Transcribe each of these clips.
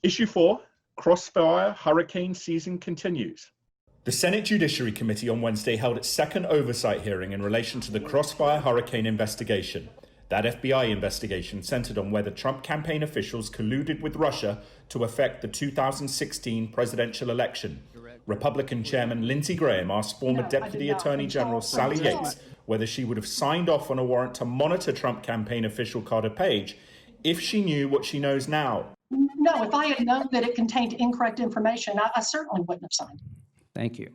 Issue 4, Crossfire hurricane season continues. The Senate Judiciary Committee on Wednesday held its second oversight hearing in relation to the Crossfire hurricane investigation. That FBI investigation centered on whether Trump campaign officials colluded with Russia to affect the 2016 presidential election. Republican Chairman Lindsey Graham asked former Deputy Attorney General Sally Yates whether she would have signed off on a warrant to monitor Trump campaign official Carter Page if she knew what she knows now. No, if I had known that it contained incorrect information, I certainly wouldn't have signed. Thank you.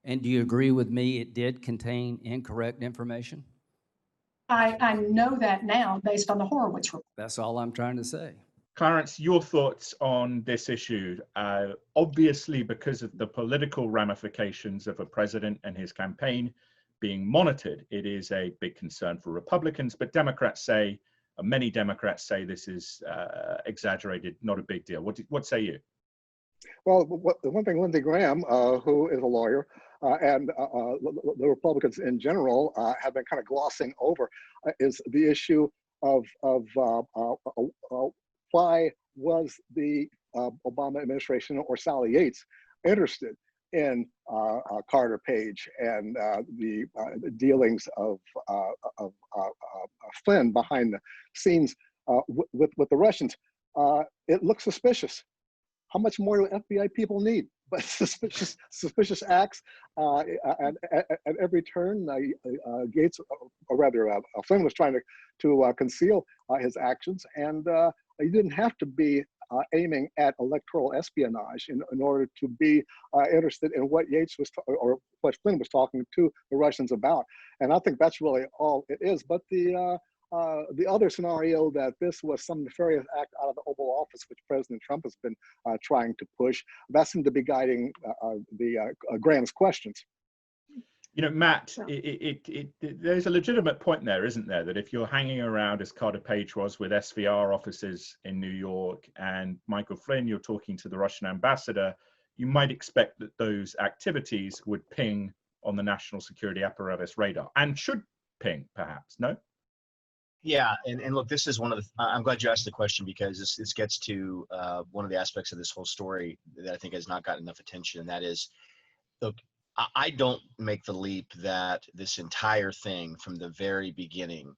And do you agree with me it did contain incorrect information? I know that now based on the Horowitz report. That's all I'm trying to say. Clarence, your thoughts on this issue? Obviously, because of the political ramifications of a president and his campaign being monitored, it is a big concern for Republicans, but Democrats say, many Democrats say this is exaggerated, not a big deal. What say you? Well, the one thing Lindsey Graham, who is a lawyer, and the Republicans in general have been kind of glossing over is the issue of why was the Obama administration or Sally Yates interested in Carter Page and the dealings of Flynn behind the scenes with the Russians. It looks suspicious. How much more do FBI people need? But suspicious acts at every turn. Yates, or rather, Flynn was trying to conceal his actions, and you didn't have to be aiming at electoral espionage in order to be interested in what Yates was or what Flynn was talking to the Russians about. And I think that's really all it is. But the other scenario that this was some nefarious act out of the Oval Office, which President Trump has been trying to push, that seemed to be guiding Graham's questions. You know, Matt, there's a legitimate point there, isn't there, that if you're hanging around as Carter Page was with SVR offices in New York and Michael Flynn, you're talking to the Russian ambassador, you might expect that those activities would ping on the national security apparatus radar and should ping, perhaps, no? Yeah, and look, this is one of the, I'm glad you asked the question because this gets to one of the aspects of this whole story that I think has not gotten enough attention, and that is, look, I don't make the leap that this entire thing from the very beginning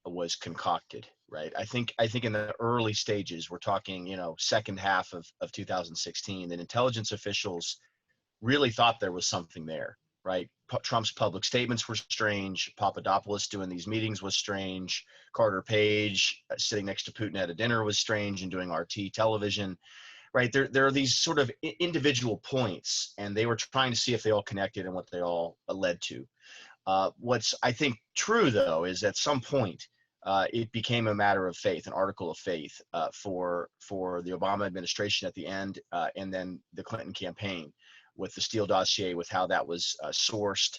was concocted, right? I think in the early stages, we're talking, second half of 2016, that intelligence officials really thought there was something there, right? Trump's public statements were strange. Papadopoulos doing these meetings was strange. Carter Page sitting next to Putin at a dinner was strange and doing RT television, right? There are these sort of individual points, and they were trying to see if they all connected and what they all led to. What's, I think, true, though, is at some point, it became a matter of faith, an article of faith for the Obama administration at the end, and then the Clinton campaign, with the Steele dossier, with how that was sourced,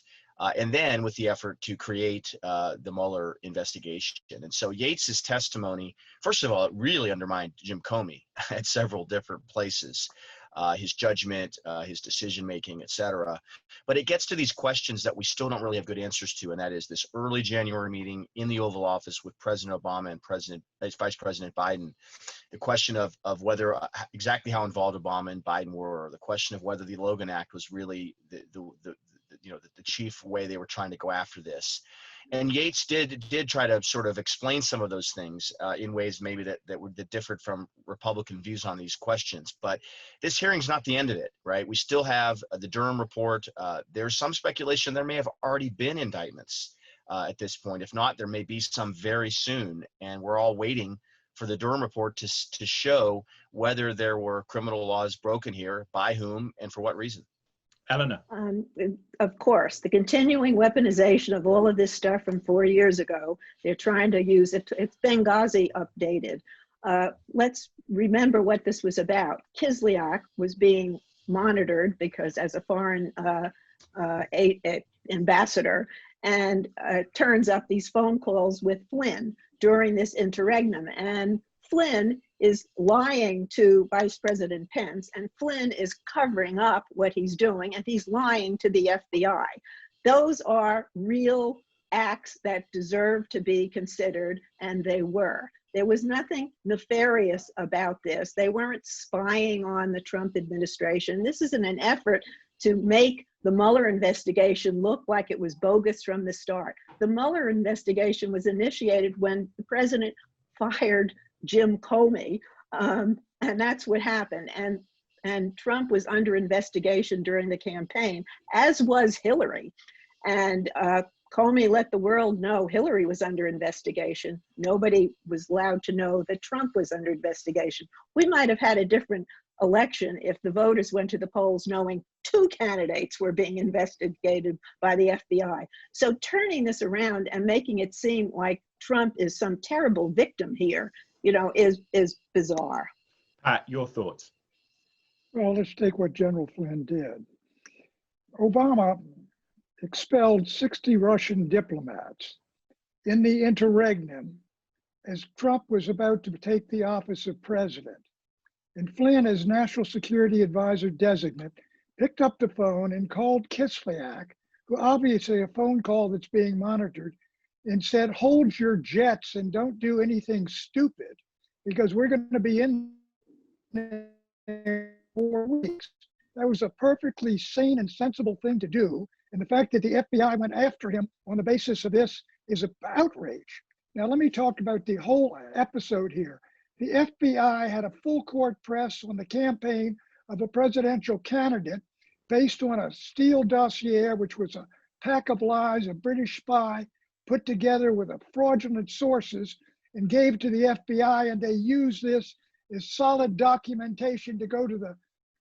and then with the effort to create the Mueller investigation. And so Yates's testimony, first of all, it really undermined Jim Comey at several different places, his judgment, his decision-making, et cetera. But it gets to these questions that we still don't really have good answers to, and that is this early January meeting in the Oval Office with President Obama and Vice President Biden. The question of whether exactly how involved Obama and Biden were, or the question of whether the Logan Act was really the chief way they were trying to go after this. And Yates did try to sort of explain some of those things in ways maybe that differed from Republican views on these questions. But this hearing's not the end of it, right? We still have the Durham report. There's some speculation there may have already been indictments at this point. If not, there may be some very soon. And we're all waiting for the Durham report to show whether there were criminal laws broken here, by whom, and for what reason. Eleanor. Of course, the continuing weaponization of all of this stuff from 4 years ago, they're trying to use it. It's Benghazi updated. Let's remember what this was about. Kislyak was being monitored because as a foreign ambassador, and turns up these phone calls with Flynn during this interregnum. And Flynn is lying to Vice President Pence, and Flynn is covering up what he's doing, and he's lying to the FBI. Those are real acts that deserve to be considered, and they were. There was nothing nefarious about this. They weren't spying on the Trump administration. This isn't an effort to make the Mueller investigation look like it was bogus from the start. The Mueller investigation was initiated when the president fired Jim Comey, and that's what happened. And Trump was under investigation during the campaign, as was Hillary. And Comey let the world know Hillary was under investigation. Nobody was allowed to know that Trump was under investigation. We might have had a different election if the voters went to the polls knowing 2 candidates were being investigated by the FBI. So turning this around and making it seem like Trump is some terrible victim here, you know, is bizarre. Pat, your thoughts? Well, let's take what General Flynn did. Obama expelled 60 Russian diplomats in the interregnum as Trump was about to take the office of president. And Flynn, as National Security Advisor designate, picked up the phone and called Kislyak, who obviously a phone call that's being monitored, and said, hold your jets and don't do anything stupid because we're going to be in there 4 weeks. That was a perfectly sane and sensible thing to do. And the fact that the FBI went after him on the basis of this is an outrage. Now, let me talk about the whole episode here. The FBI had a full court press on the campaign of a presidential candidate based on a Steele dossier, which was a pack of lies, a British spy put together with a fraudulent sources and gave to the FBI, and they used this as solid documentation to go to the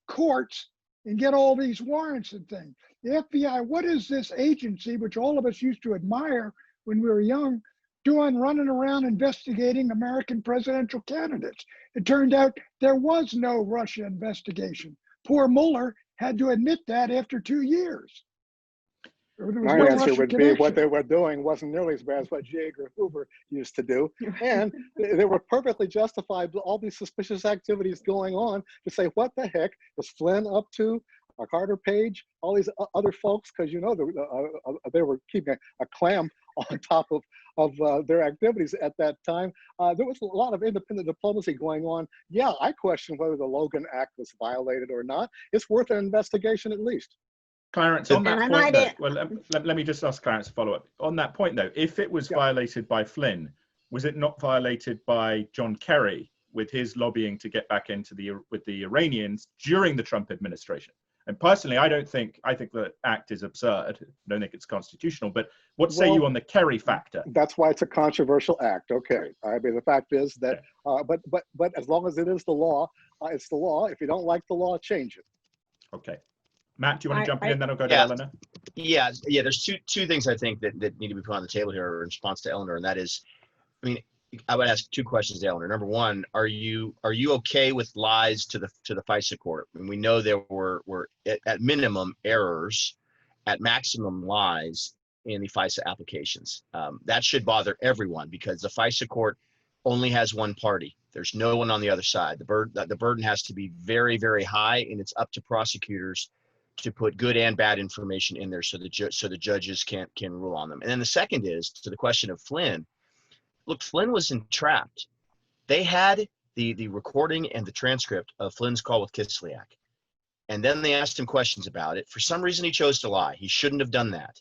courts and get all these warrants and things. The FBI, what is this agency, which all of us used to admire when we were young, doing running around investigating American presidential candidates? It turned out there was no Russia investigation. Poor Mueller had to admit that after 2 years. My answer would be what they were doing wasn't nearly as bad as what J. Edgar Hoover used to do. And they were perfectly justified with all these suspicious activities going on to say, what the heck is Flynn up to? Carter Page, all these other folks, because you know they were keeping a clam on top of their activities at that time. There was a lot of independent diplomacy going on. Yeah, I question whether the Logan Act was violated or not. It's worth an investigation at least. Clarence, on that point, though, well, let me just ask Clarence a follow-up. On that point, though, if it was violated by Flynn, was it not violated by John Kerry with his lobbying to get back into with the Iranians during the Trump administration? And personally, I think the act is absurd. I don't think it's constitutional. But what say you on the Kerry factor? That's why it's a controversial act. Okay. I mean, the fact is that, but as long as it is the law, it's the law. If you don't like the law, change it. Okay. Matt, do you want to jump in? Then I'll go to Eleanor. Yeah. There's two things I think that need to be put on the table here in response to Eleanor, and that is, I mean, I would ask 2 questions to Eleanor. Number one, are you okay with lies to the FISA court? And we know there were at minimum errors, at maximum lies in the FISA applications. That should bother everyone because the FISA court only has one party. There's no one on the other side. The burden has to be very, very high, and it's up to prosecutors to put good and bad information in there so the judges can rule on them. And then the second is to the question of Flynn. Look, Flynn was entrapped. They had the recording and the transcript of Flynn's call with Kislyak. And then they asked him questions about it. For some reason, he chose to lie. He shouldn't have done that.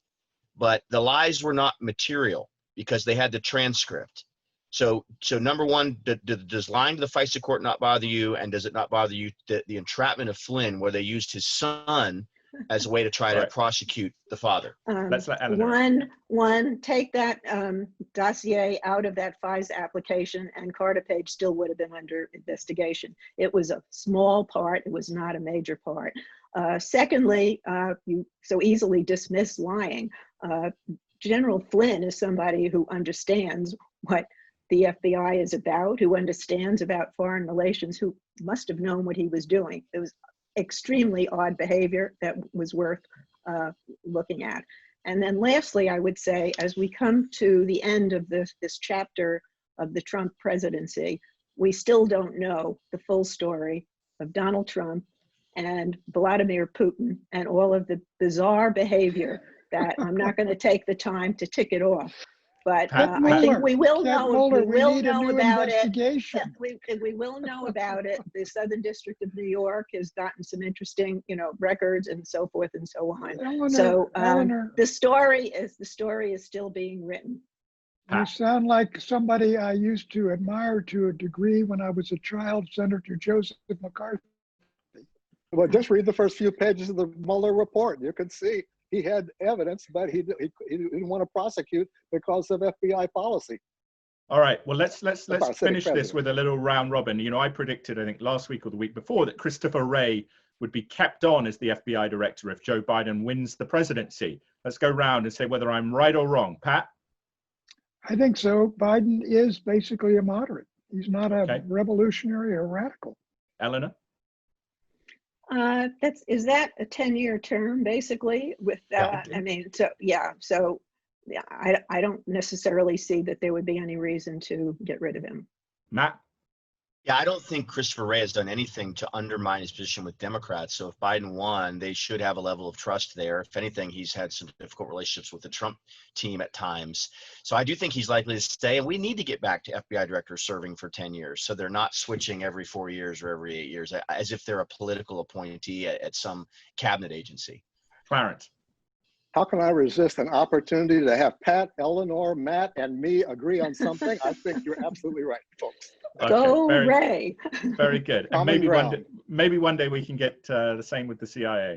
But the lies were not material because they had the transcript. So number one, does lying to the FISA court not bother you? And does it not bother you the entrapment of Flynn where they used his son as a way to try to prosecute the father? Let's let Eleanor. One, take that dossier out of that FISA application and Carter Page still would have been under investigation. It was a small part. It was not a major part. Secondly, you so easily dismiss lying. General Flynn is somebody who understands what the FBI is about, who understands about foreign relations, who must have known what he was doing. It was extremely odd behavior that was worth looking at. And then lastly, I would say, as we come to the end of this chapter of the Trump presidency, we still don't know the full story of Donald Trump and Vladimir Putin and all of the bizarre behavior that I'm not going to take the time to tick it off. But Pat, I think we will Pat know. Mueller, We will need a know new about it. investigation. We will know about it. The Southern District of New York has gotten some interesting, records and so forth and so on. Eleanor, So Eleanor, the story is still being written. you sound like somebody I used to admire to a degree when I was a child, Senator Joseph McCarthy. Well, just read the first few pages of the Mueller report. You can see he had evidence, but he didn't want to prosecute because of FBI policy. all right. Well, let's Parasitic finish this president. with a little round robin. I predicted, I think last week or the week before, that Christopher Wray would be kept on as the FBI director if Joe Biden wins the presidency. Let's go round and say whether I'm right or wrong. Pat? I think so. Biden is basically a moderate. He's not a Okay. revolutionary or radical. Eleanor? Is that a 10-year term basically with, Yeah. I don't necessarily see that there would be any reason to get rid of him. Matt? Yeah, I don't think Christopher Wray has done anything to undermine his position with Democrats. So if Biden won, they should have a level of trust there. If anything, he's had some difficult relationships with the Trump team at times. So I do think he's likely to stay. And we need to get back to FBI directors serving for 10 years. So they're not switching every 4 years or every 8 years, as if they're a political appointee at some cabinet agency. Clarence? How can I resist an opportunity to have Pat, Eleanor, Matt, and me agree on something? I think you're absolutely right, folks. Okay, Go very, Ray. very good. And Common maybe ground. one day we can get the same with the CIA.